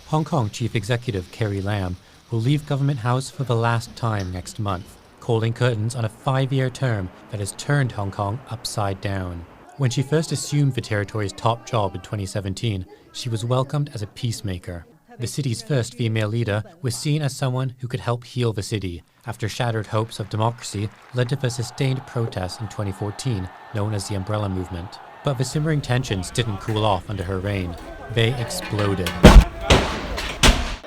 Hong Kong Chief Executive Carrie Lam will leave Government House for the last time next month, calling curtains on a 5-year term that has turned Hong Kong upside down. When she first assumed the territory's top job in 2017, she was welcomed as a peacemaker. The city's first female leader was seen as someone who could help heal the city after shattered hopes of democracy led to the sustained protests in 2014 known as the Umbrella Movement. But the simmering tensions didn't cool off under her reign. They exploded.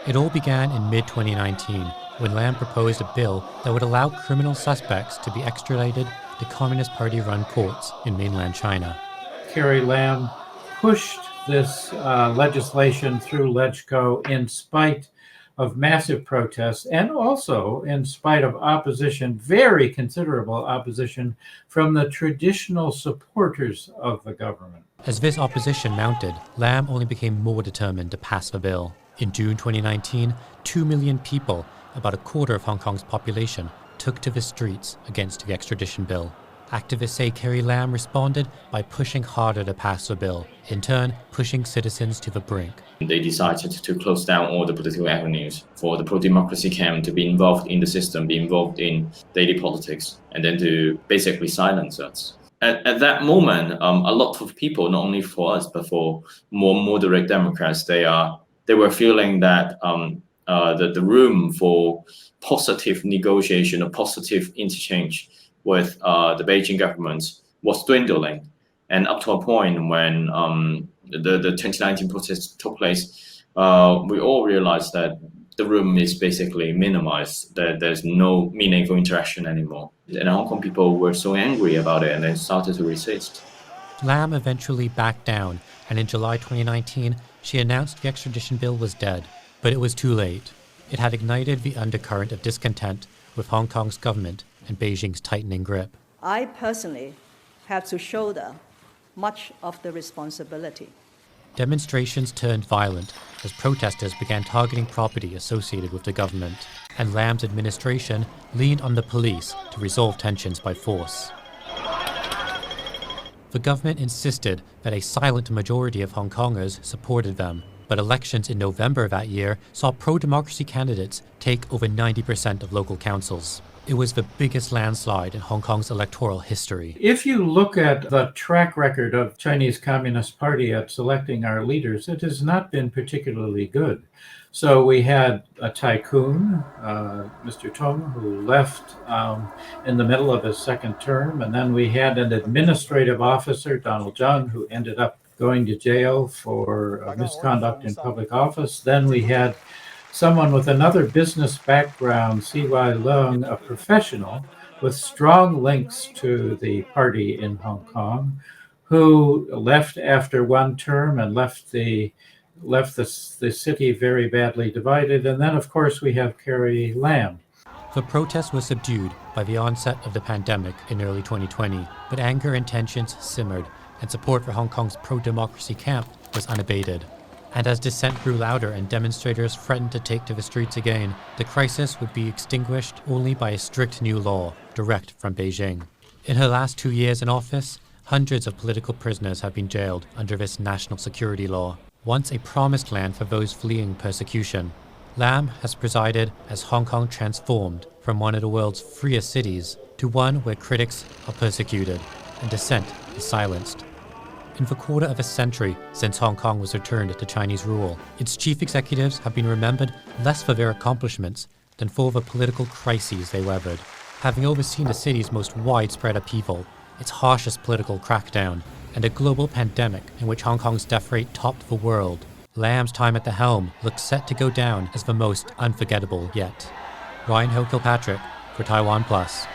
It all began in mid-2019 when Lam proposed a bill that would allow criminal suspects to be extradited to Communist Party-run courts in mainland China. Carrie Lam pushed this legislation through LegCo in spite of massive protests and also in spite of opposition, very considerable opposition, from the traditional supporters of the government. As this opposition mounted, Lam only became more determined to pass the bill. In June 2019, 2 million people, about a quarter of Hong Kong's population, took to the streets against the extradition bill. Activists say Carrie Lam responded by pushing harder to pass the bill, in turn pushing citizens to the brink. They decided to close down all the political avenues for the pro-democracy camp to be involved in the system, be involved in daily politics, and then to basically silence us. At that moment, a lot of people, not only for us, but for more moderate Democrats, they were feeling that the room for positive negotiation, a positive interchange with the Beijing government was dwindling. And up to a point when the 2019 protests took place, we all realized that the room is basically minimized, that there's no meaningful interaction anymore. And Hong Kong people were so angry about it and they started to resist. Lam eventually backed down, and in July 2019, she announced the extradition bill was dead. But it was too late. It had ignited the undercurrent of discontent with Hong Kong's government and Beijing's tightening grip. I personally have to shoulder much of the responsibility. Demonstrations turned violent as protesters began targeting property associated with the government, and Lam's administration leaned on the police to resolve tensions by force. The government insisted that a silent majority of Hong Kongers supported them, but elections in November that year saw pro-democracy candidates take over 90% of local councils. It was the biggest landslide in Hong Kong's electoral history. If you look at the track record of Chinese Communist Party at selecting our leaders, it has not been particularly good. So we had a tycoon, Mr. Tong, who left in the middle of his second term, and then we had an administrative officer, Donald Zhang, who ended up going to jail for misconduct in public office. Then we had someone with another business background, C.Y. Leung, a professional with strong links to the party in Hong Kong, who left after one term and left the city very badly divided. And then, of course, we have Carrie Lam. The protests were subdued by the onset of the pandemic in early 2020, but anger and tensions simmered, and support for Hong Kong's pro-democracy camp was unabated. And as dissent grew louder and demonstrators threatened to take to the streets again, the crisis would be extinguished only by a strict new law, direct from Beijing. In her last 2 years in office, hundreds of political prisoners have been jailed under this national security law, once a promised land for those fleeing persecution. Lam has presided as Hong Kong transformed from one of the world's freest cities to one where critics are persecuted and dissent is silenced. In the quarter of a century since Hong Kong was returned to Chinese rule, its chief executives have been remembered less for their accomplishments than for the political crises they weathered. Having overseen the city's most widespread upheaval, its harshest political crackdown, and a global pandemic in which Hong Kong's death rate topped the world, Lam's time at the helm looks set to go down as the most unforgettable yet. Ho Kilpatrick for TaiwanPlus.